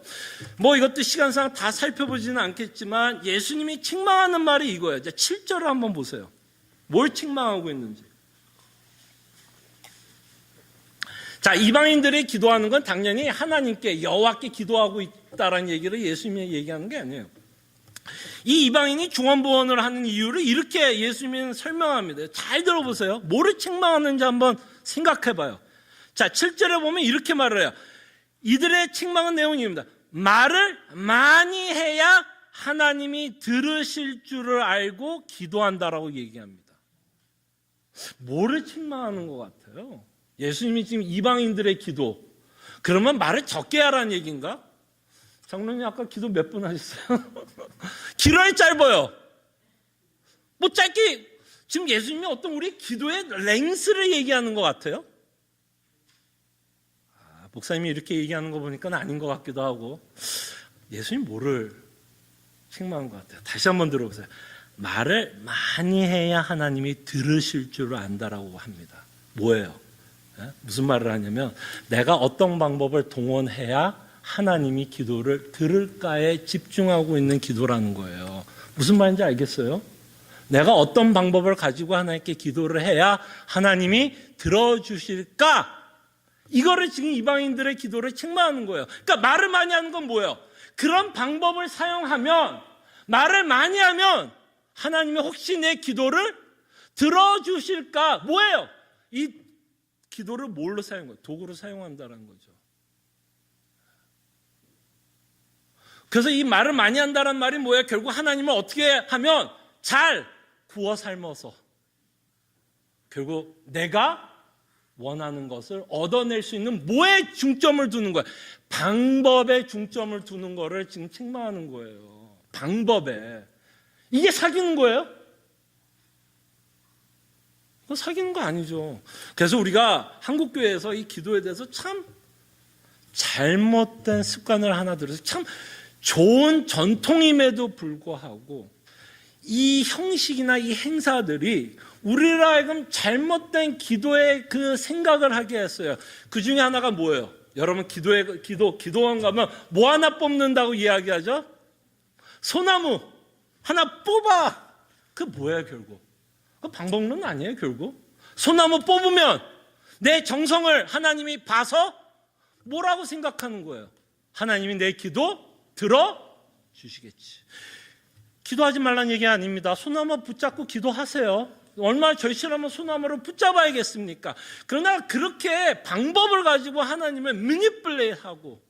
이것도 시간상 다 살펴보지는 않겠지만 예수님이 책망하는 말이 이거예요. 7절을 한번 보세요. 뭘 책망하고 있는지. 자, 이방인들이 기도하는 건 당연히 하나님께 여호와께 기도하고 있다라는 얘기를 예수님이 얘기하는 게 아니에요. 이 이방인이 중언부언을 하는 이유를 이렇게 예수님은 설명합니다. 잘 들어보세요. 뭐를 책망하는지 한번 생각해봐요. 자, 7절에 보면 이렇게 말을 해요. 이들의 책망은 내용입니다. 말을 많이 해야 하나님이 들으실 줄을 알고 기도한다라고 얘기합니다. 뭐를 책망하는 것 같아요? 예수님이 지금 이방인들의 기도, 그러면 말을 적게 하라는 얘기인가? 장로님 아까 기도 몇 분 하셨어요? 길어야 짧아요. 뭐 짧게, 지금 예수님이 어떤 우리 기도의 랭스를 얘기하는 것 같아요? 목사님이 이렇게 얘기하는 거 보니까 아닌 것 같기도 하고, 예수님 뭐를 책망한 것 같아요? 다시 한번 들어보세요. 말을 많이 해야 하나님이 들으실 줄 안다라고 합니다. 뭐예요? 무슨 말을 하냐면 내가 어떤 방법을 동원해야 하나님이 기도를 들을까에 집중하고 있는 기도라는 거예요. 무슨 말인지 알겠어요? 내가 어떤 방법을 가지고 하나님께 기도를 해야 하나님이 들어주실까? 이거를 지금 이방인들의 기도를 책망하는 거예요. 그러니까 말을 많이 하는 건 뭐예요? 그런 방법을 사용하면, 말을 많이 하면 하나님이 혹시 내 기도를 들어주실까? 뭐예요? 이 기도를 뭘로 사용한 거예요? 도구로 사용한다는 거죠. 그래서 이 말을 많이 한다는 말이 뭐예요? 결국 하나님을 어떻게 하면 잘 구워 삶아서 결국 내가 원하는 것을 얻어낼 수 있는 뭐에 중점을 두는 거예요? 방법에 중점을 두는 거를 지금 책망하는 거예요. 방법에. 이게 사귀는 거예요? 그거 사귀는 거 아니죠. 그래서 우리가 한국교회에서 이 기도에 대해서 참 잘못된 습관을 하나 들어서 참 좋은 전통임에도 불구하고 이 형식이나 이 행사들이 우리로 하여금 잘못된 기도의 그 생각을 하게 했어요. 그 중에 하나가 뭐예요? 여러분 기도원 가면 뭐 하나 뽑는다고 이야기하죠? 소나무 하나 뽑아. 그 뭐야 결국? 그 방법론 아니에요 결국? 소나무 뽑으면 내 정성을 하나님이 봐서 뭐라고 생각하는 거예요? 하나님이 내 기도 들어주시겠지. 기도하지 말라는 얘기 아닙니다. 소나무 붙잡고 기도하세요. 얼마나 절실하면 소나무를 붙잡아야겠습니까? 그러나 그렇게 방법을 가지고 하나님을 매니플레이하고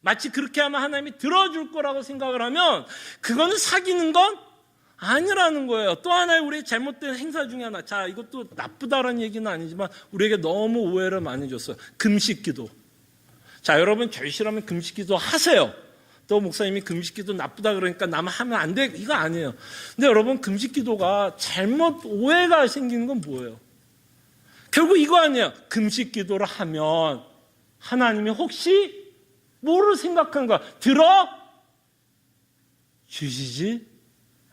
마치 그렇게 하면 하나님이 들어줄 거라고 생각을 하면 그거는 사귀는 건 아니라는 거예요. 또 하나의 우리의 잘못된 행사 중에 하나. 자, 이것도 나쁘다라는 얘기는 아니지만 우리에게 너무 오해를 많이 줬어요. 금식기도. 자, 여러분 절실하면 금식기도 하세요. 또 목사님이 금식기도 나쁘다 그러니까 나만 하면 안 돼. 이거 아니에요. 근데 여러분 금식기도가 잘못 오해가 생기는 건 뭐예요? 결국 이거 아니에요. 금식기도를 하면 하나님이 혹시 뭐를 생각하는 거야? 들어 주시지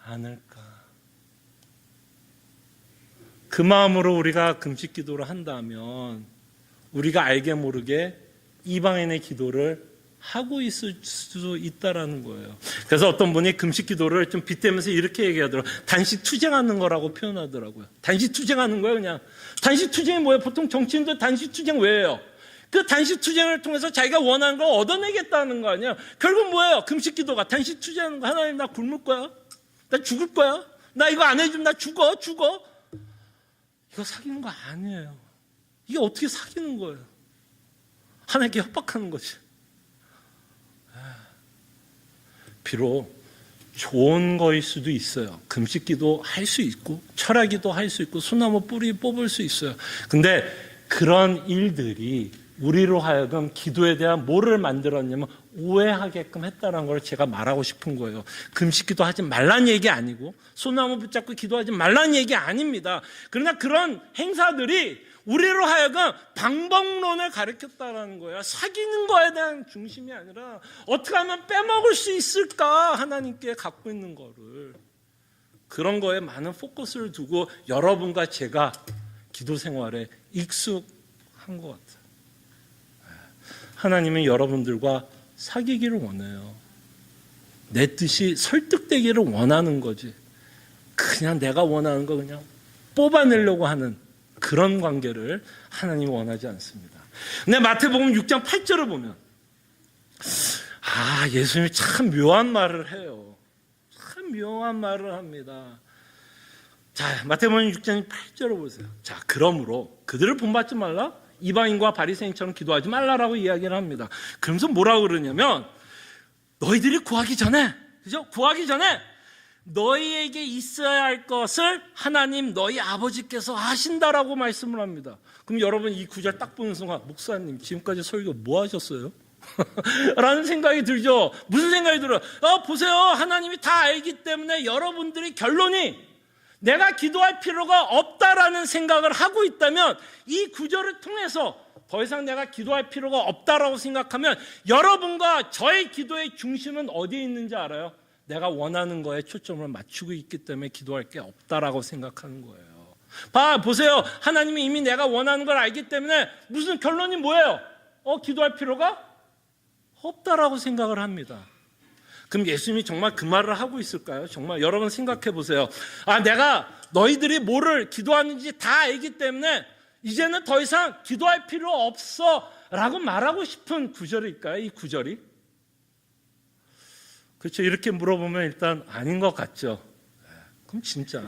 않을까? 그 마음으로 우리가 금식기도를 한다면 우리가 알게 모르게 이방인의 기도를 하고 있을 수도 있다라는 거예요. 그래서 어떤 분이 금식기도를 좀 빗대면서 이렇게 얘기하더라고요. 단식투쟁하는 거라고 표현하더라고요. 단식투쟁하는 거예요 그냥. 단식투쟁이 뭐예요? 보통 정치인들 단식투쟁 왜 해요? 그 단식투쟁을 통해서 자기가 원하는 걸 얻어내겠다는 거 아니에요? 결국 뭐예요? 금식기도가 단식투쟁하는 거. 하나님 나 굶을 거야? 나 죽을 거야? 나 이거 안 해주면 나 죽어? 이거 사귀는 거 아니에요. 이게 어떻게 사귀는 거예요? 하나님께 협박하는 거지. 비록 좋은 거일 수도 있어요. 금식기도 할 수 있고 철학기도 할 수 있고 소나무 뿌리 뽑을 수 있어요. 근데 그런 일들이 우리로 하여금 기도에 대한 뭐를 만들었냐면 오해하게끔 했다는 걸 제가 말하고 싶은 거예요. 금식기도 하지 말란 얘기 아니고 소나무 붙잡고 기도하지 말란 얘기 아닙니다. 그러나 그런 행사들이 우리로 하여금 방법론을 가르쳤다는 거예요. 사귀는 거에 대한 중심이 아니라 어떻게 하면 빼먹을 수 있을까? 하나님께 갖고 있는 거를. 그런 거에 많은 포커스를 두고 여러분과 제가 기도 생활에 익숙한 것 같아요. 하나님은 여러분들과 사귀기를 원해요. 내 뜻이 설득되기를 원하는 거지. 그냥 내가 원하는 거 그냥 뽑아내려고 하는 그런 관계를 하나님이 원하지 않습니다. 근데 마태복음 6장 8절을 보면 예수님이 참 묘한 말을 해요. 참 묘한 말을 합니다. 자, 마태복음 6장 8절을 보세요. 자, 그러므로 그들을 본받지 말라. 이방인과 바리새인처럼 기도하지 말라라고 이야기를 합니다. 그러면서 뭐라고 그러냐면 너희들이 구하기 전에 그죠? 구하기 전에 너희에게 있어야 할 것을 하나님 너희 아버지께서 하신다라고 말씀을 합니다. 그럼 여러분 이 구절 딱 보는 순간 목사님 지금까지 설교 뭐 하셨어요? 라는 생각이 들죠. 무슨 생각이 들어요? 보세요. 하나님이 다 알기 때문에 여러분들이 결론이 내가 기도할 필요가 없다라는 생각을 하고 있다면 이 구절을 통해서 더 이상 내가 기도할 필요가 없다라고 생각하면 여러분과 저의 기도의 중심은 어디에 있는지 알아요? 내가 원하는 거에 초점을 맞추고 있기 때문에 기도할 게 없다라고 생각하는 거예요. 보세요. 하나님이 이미 내가 원하는 걸 알기 때문에 무슨 결론이 뭐예요? 기도할 필요가 없다라고 생각을 합니다. 그럼 예수님이 정말 그 말을 하고 있을까요? 정말 여러분 생각해 보세요. 내가 너희들이 뭐를 기도하는지 다 알기 때문에 이제는 더 이상 기도할 필요 없어 라고 말하고 싶은 구절일까요? 이 구절이? 그렇죠. 이렇게 물어보면 일단 아닌 것 같죠. 그럼 진짜.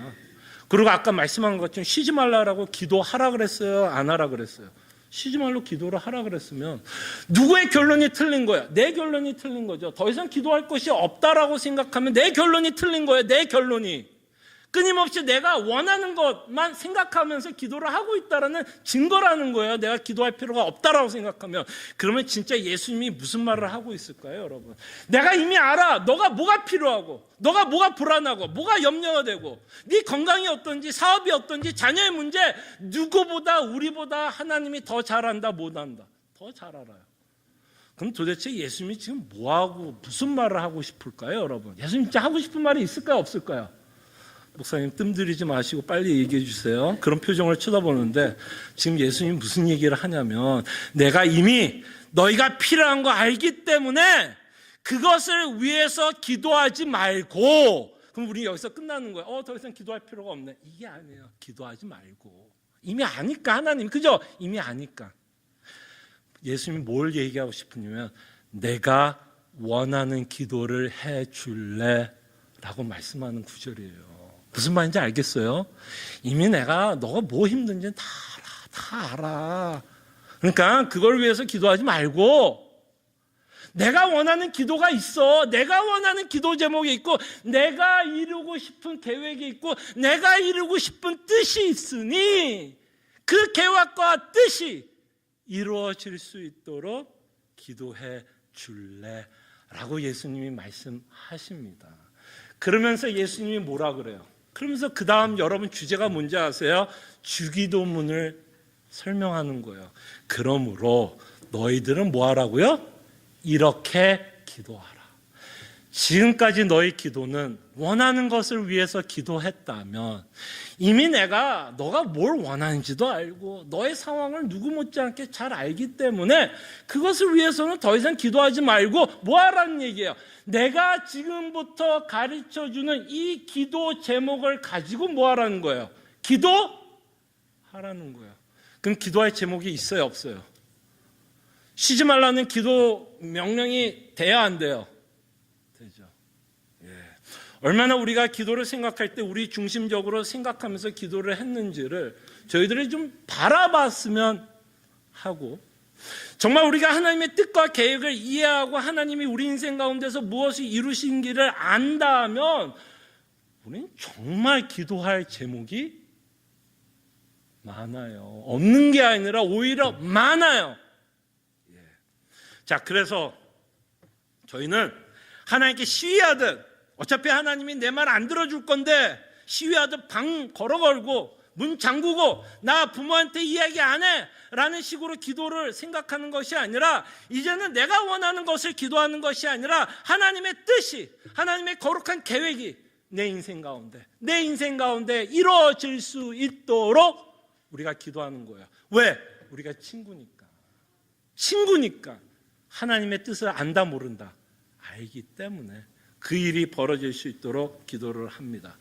그리고 아까 말씀한 것처럼 쉬지 말라고 기도하라 그랬어요? 안 하라 그랬어요? 쉬지 말로 기도를 하라 그랬으면 누구의 결론이 틀린 거야? 내 결론이 틀린 거죠. 더 이상 기도할 것이 없다라고 생각하면 내 결론이 틀린 거예요. 내 결론이. 끊임없이 내가 원하는 것만 생각하면서 기도를 하고 있다라는 증거라는 거예요. 내가 기도할 필요가 없다라고 생각하면. 그러면 진짜 예수님이 무슨 말을 하고 있을까요, 여러분? 내가 이미 알아. 너가 뭐가 필요하고, 너가 뭐가 불안하고, 뭐가 염려가 되고, 네 건강이 어떤지, 사업이 어떤지, 자녀의 문제, 누구보다 우리보다 하나님이 더 잘 안다, 못 안다. 더 잘 알아요. 그럼 도대체 예수님이 지금 뭐하고 무슨 말을 하고 싶을까요, 여러분? 예수님 진짜 하고 싶은 말이 있을까요, 없을까요? 목사님 뜸들이지 마시고 빨리 얘기해 주세요. 그런 표정을 쳐다보는데 지금 예수님이 무슨 얘기를 하냐면 내가 이미 너희가 필요한 거 알기 때문에 그것을 위해서 기도하지 말고, 그럼 우리 여기서 끝나는 거예요. 더 이상 기도할 필요가 없네. 이게 아니에요. 기도하지 말고. 이미 아니까 하나님. 그죠? 이미 아니까. 예수님이 뭘 얘기하고 싶으냐면 내가 원하는 기도를 해 줄래? 라고 말씀하는 구절이에요. 무슨 말인지 알겠어요? 이미 너가 뭐 힘든지는 다 알아. 그러니까 그걸 위해서 기도하지 말고 내가 원하는 기도가 있어. 내가 원하는 기도 제목이 있고 내가 이루고 싶은 계획이 있고 내가 이루고 싶은 뜻이 있으니 그 계획과 뜻이 이루어질 수 있도록 기도해 줄래? 라고 예수님이 말씀하십니다. 그러면서 예수님이 뭐라 그래요? 그러면서 그 다음 여러분 주제가 뭔지 아세요? 주기도문을 설명하는 거예요. 그러므로 너희들은 뭐 하라고요? 이렇게 기도하라. 지금까지 너희 기도는 원하는 것을 위해서 기도했다면 이미 너가 뭘 원하는지도 알고 너의 상황을 누구 못지않게 잘 알기 때문에 그것을 위해서는 더 이상 기도하지 말고 뭐 하라는 얘기예요? 내가 지금부터 가르쳐주는 이 기도 제목을 가지고 뭐 하라는 거예요? 기도하라는 거예요. 그럼 기도할 제목이 있어요, 없어요? 쉬지 말라는 기도 명령이 돼야 안 돼요? 되죠. 얼마나 우리가 기도를 생각할 때 우리 중심적으로 생각하면서 기도를 했는지를 저희들이 좀 바라봤으면 하고, 정말 우리가 하나님의 뜻과 계획을 이해하고 하나님이 우리 인생 가운데서 무엇을 이루신기를 안다면 우리는 정말 기도할 제목이 많아요. 없는 게 아니라 오히려 많아요. 자, 그래서 저희는 하나님께 시위하듯, 어차피 하나님이 내 말 안 들어줄 건데 시위하듯 방 걸어걸고 문 잠그고 나 부모한테 이야기 안 해 라는 식으로 기도를 생각하는 것이 아니라, 이제는 내가 원하는 것을 기도하는 것이 아니라 하나님의 뜻이, 하나님의 거룩한 계획이 내 인생 가운데 이루어질 수 있도록 우리가 기도하는 거예요. 왜? 우리가 친구니까 하나님의 뜻을 안다 모른다 알기 때문에 그 일이 벌어질 수 있도록 기도를 합니다.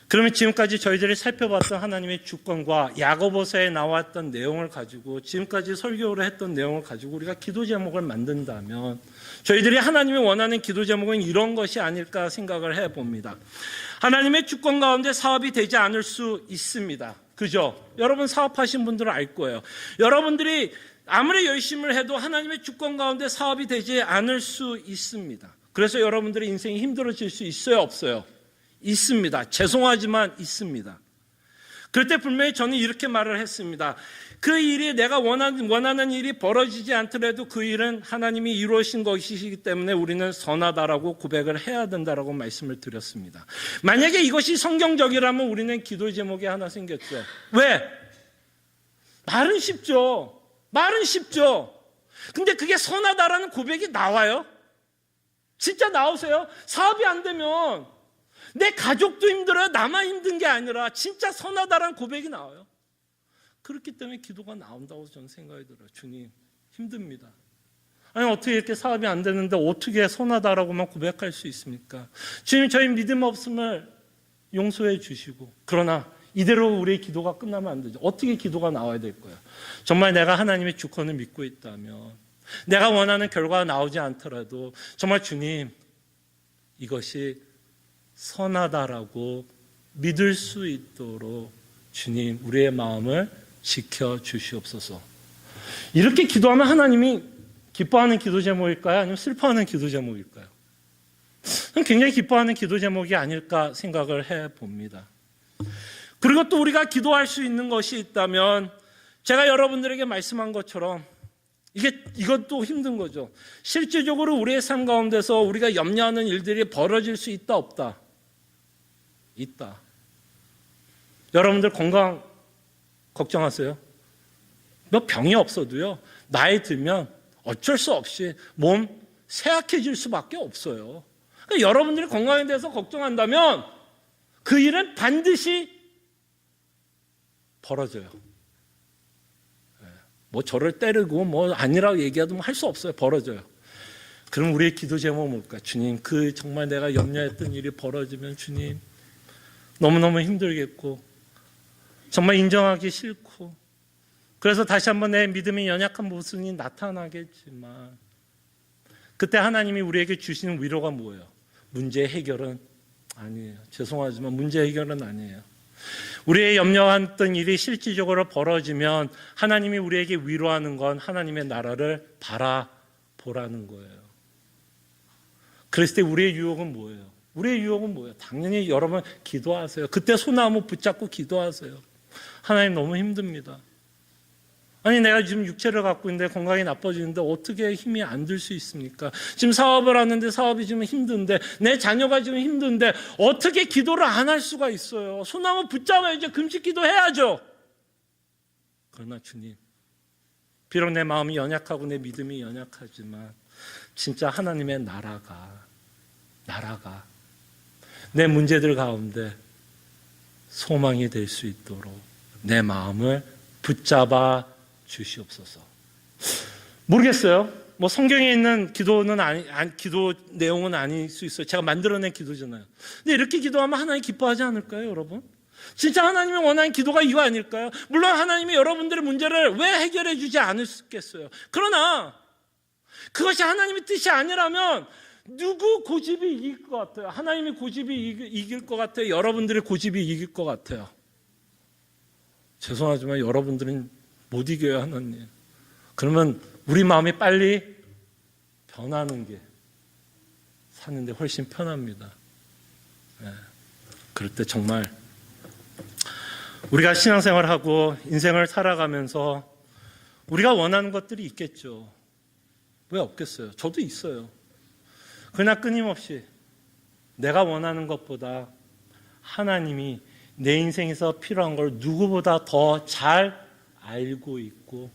그러면 지금까지 저희들이 살펴봤던 하나님의 주권과 야고보서에 나왔던 내용을 가지고, 지금까지 설교를 했던 내용을 가지고 우리가 기도 제목을 만든다면 저희들이 하나님이 원하는 기도 제목은 이런 것이 아닐까 생각을 해봅니다. 하나님의 주권 가운데 사업이 되지 않을 수 있습니다. 그죠? 여러분 사업하신 분들은 알 거예요. 여러분들이 아무리 열심을 해도 하나님의 주권 가운데 사업이 되지 않을 수 있습니다. 그래서 여러분들의 인생이 힘들어질 수 있어요, 없어요? 있습니다. 죄송하지만 있습니다. 그럴 때 분명히 저는 이렇게 말을 했습니다. 그 일이 내가 원하는 일이 벌어지지 않더라도 그 일은 하나님이 이루어진 것이기 때문에 우리는 선하다라고 고백을 해야 된다라고 말씀을 드렸습니다. 만약에 이것이 성경적이라면 우리는 기도 제목이 하나 생겼죠. 왜? 말은 쉽죠. 말은 쉽죠. 근데 그게 선하다라는 고백이 나와요? 진짜 나오세요? 사업이 안 되면 내 가족도 힘들어요. 나만 힘든 게 아니라 진짜 선하다라는 고백이 나와요. 그렇기 때문에 기도가 나온다고 저는 생각이 들어요. 주님, 힘듭니다. 아니, 어떻게 이렇게 사업이 안 되는데 어떻게 선하다라고만 고백할 수 있습니까? 주님, 저희 믿음 없음을 용서해 주시고, 그러나 이대로 우리의 기도가 끝나면 안 되죠. 어떻게 기도가 나와야 될 거예요? 정말 내가 하나님의 주권을 믿고 있다면, 내가 원하는 결과가 나오지 않더라도 정말 주님, 이것이 선하다라고 믿을 수 있도록 주님, 우리의 마음을 지켜주시옵소서. 이렇게 기도하면 하나님이 기뻐하는 기도 제목일까요? 아니면 슬퍼하는 기도 제목일까요? 굉장히 기뻐하는 기도 제목이 아닐까 생각을 해봅니다. 그리고 또 우리가 기도할 수 있는 것이 있다면, 제가 여러분들에게 말씀한 것처럼 이것도 힘든 거죠. 실질적으로 우리의 삶 가운데서 우리가 염려하는 일들이 벌어질 수 있다, 없다? 있다. 여러분들 건강 걱정하세요? 뭐 병이 없어도요, 나이 들면 어쩔 수 없이 몸 쇠약해질 수밖에 없어요. 그러니까 여러분들이 건강에 대해서 걱정한다면 그 일은 반드시 벌어져요. 뭐 저를 때리고 뭐 아니라고 얘기해도 할 수 없어요. 벌어져요. 그럼 우리의 기도 제목은 뭘까? 주님, 그 정말 내가 염려했던 일이 벌어지면 주님, 너무너무 힘들겠고 정말 인정하기 싫고, 그래서 다시 한번 내 믿음의 연약한 모습이 나타나겠지만, 그때 하나님이 우리에게 주시는 위로가 뭐예요? 문제 해결은 아니에요. 죄송하지만 문제 해결은 아니에요. 우리의 염려했던 일이 실질적으로 벌어지면 하나님이 우리에게 위로하는 건 하나님의 나라를 바라보라는 거예요. 그랬을 때 우리의 유혹은 뭐예요? 우리의 유혹은 뭐예요? 당연히 여러분 기도하세요. 그때 소나무 붙잡고 기도하세요. 하나님, 너무 힘듭니다. 아니, 내가 지금 육체를 갖고 있는데 건강이 나빠지는데 어떻게 힘이 안 들 수 있습니까? 지금 사업을 하는데 사업이 지금 힘든데, 내 자녀가 지금 힘든데 어떻게 기도를 안 할 수가 있어요? 소나무 붙잡아야죠. 금식 기도해야죠. 그러나 주님, 비록 내 마음이 연약하고 내 믿음이 연약하지만 진짜 하나님의 나라가 내 문제들 가운데 소망이 될 수 있도록 내 마음을 붙잡아 주시옵소서. 모르겠어요. 뭐 성경에 있는 기도는 기도 내용은 아닐 수 있어요. 제가 만들어낸 기도잖아요. 근데 이렇게 기도하면 하나님 기뻐하지 않을까요, 여러분? 진짜 하나님이 원하는 기도가 이거 아닐까요? 물론 하나님이 여러분들의 문제를 왜 해결해 주지 않겠어요? 그러나 그것이 하나님의 뜻이 아니라면 누구 고집이 이길 것 같아요? 하나님의 고집이 이길 것 같아요? 여러분들의 고집이 이길 것 같아요? 죄송하지만 여러분들은 못 이겨요, 하나님. 그러면 우리 마음이 빨리 변하는 게 사는데 훨씬 편합니다. 그럴 때 정말 우리가 신앙생활하고 인생을 살아가면서 우리가 원하는 것들이 있겠죠. 왜 없겠어요? 저도 있어요. 그러나 끊임없이 내가 원하는 것보다 하나님이 내 인생에서 필요한 걸 누구보다 더 잘 알고 있고,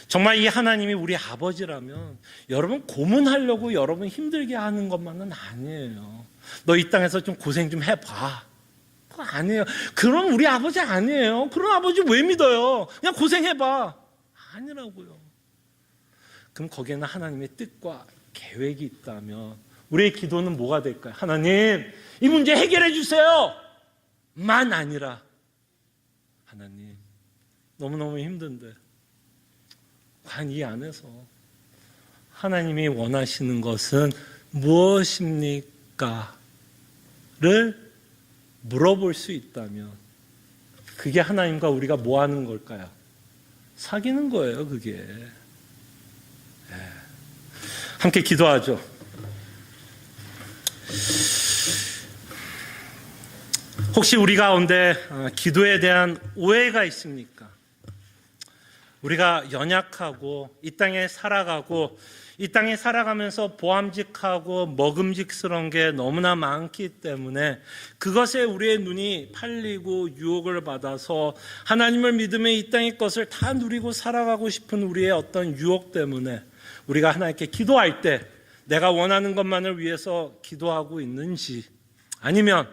정말 이 하나님이 우리 아버지라면 여러분 고문하려고 여러분 힘들게 하는 것만은 아니에요. 너 이 땅에서 좀 고생 좀 해봐. 그거 아니에요. 그럼 우리 아버지 아니에요. 그런 아버지 왜 믿어요? 그냥 고생해봐. 아니라고요. 그럼 거기에는 하나님의 뜻과 계획이 있다면 우리의 기도는 뭐가 될까요? 하나님, 이 문제 해결해 주세요 만 아니라, 하나님, 너무너무 힘든데 과연 이 안에서 하나님이 원하시는 것은 무엇입니까? 를 물어볼 수 있다면 그게 하나님과 우리가 뭐 하는 걸까요? 사귀는 거예요, 그게. 함께 기도하죠. 혹시 우리 가운데 기도에 대한 오해가 있습니까? 우리가 연약하고 이 땅에 살아가고 이 땅에 살아가면서 보암직하고 먹음직스러운 게 너무나 많기 때문에 그것에 우리의 눈이 팔리고 유혹을 받아서 하나님을 믿으며 이 땅의 것을 다 누리고 살아가고 싶은 우리의 어떤 유혹 때문에 우리가 하나님께 기도할 때 내가 원하는 것만을 위해서 기도하고 있는지, 아니면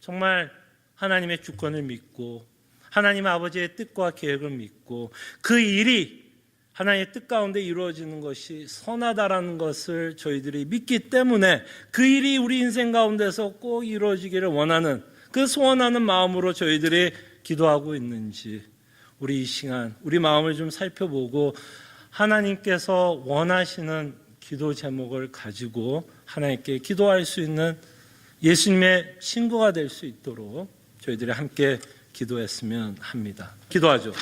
정말 하나님의 주권을 믿고 하나님의 아버지의 뜻과 계획을 믿고 그 일이 하나님의 뜻 가운데 이루어지는 것이 선하다라는 것을 저희들이 믿기 때문에 그 일이 우리 인생 가운데서 꼭 이루어지기를 원하는 그 소원하는 마음으로 저희들이 기도하고 있는지, 우리 이 시간 우리 마음을 좀 살펴보고 하나님께서 원하시는 기도 제목을 가지고 하나님께 기도할 수 있는 예수님의 친구가 될 수 있도록 저희들이 함께 기도했으면 합니다. 기도하죠.